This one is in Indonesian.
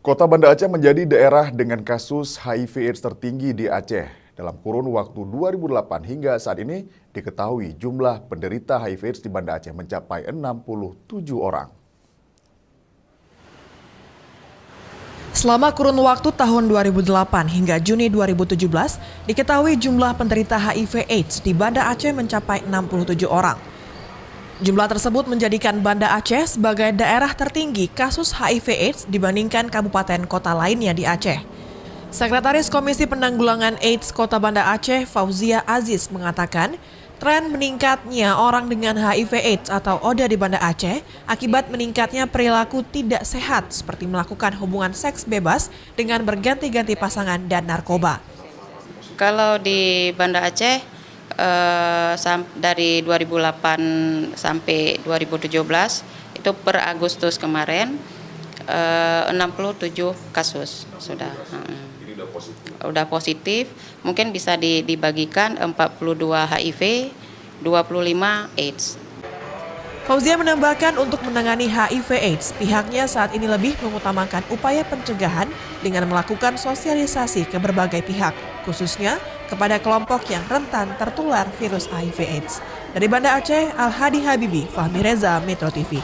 Kota Banda Aceh menjadi daerah dengan kasus HIV/AIDS tertinggi di Aceh. Dalam kurun waktu 2008 hingga saat ini diketahui jumlah penderita HIV/AIDS di Banda Aceh mencapai 67 orang. Selama kurun waktu tahun 2008 hingga Juni 2017, diketahui jumlah penderita HIV/AIDS di Banda Aceh mencapai 67 orang. Jumlah tersebut menjadikan Banda Aceh sebagai daerah tertinggi kasus HIV/AIDS dibandingkan kabupaten kota lainnya di Aceh. Sekretaris Komisi Penanggulangan AIDS Kota Banda Aceh, Fauzia Aziz, mengatakan tren meningkatnya orang dengan HIV/AIDS atau ODA di Banda Aceh akibat meningkatnya perilaku tidak sehat seperti melakukan hubungan seks bebas dengan berganti-ganti pasangan dan narkoba. Kalau di Banda Aceh dari 2008 sampai 2017 itu per Agustus kemarin 67 kasus sudah. Udah positif, mungkin bisa dibagikan 42 HIV, 25 AIDS. Fauzia menambahkan untuk menangani HIV/AIDS, pihaknya saat ini lebih mengutamakan upaya pencegahan dengan melakukan sosialisasi ke berbagai pihak, khususnya kepada kelompok yang rentan tertular virus HIV/AIDS. Dari Banda Aceh, Al-Hadi Habibi, Fahmi Reza, Metro TV.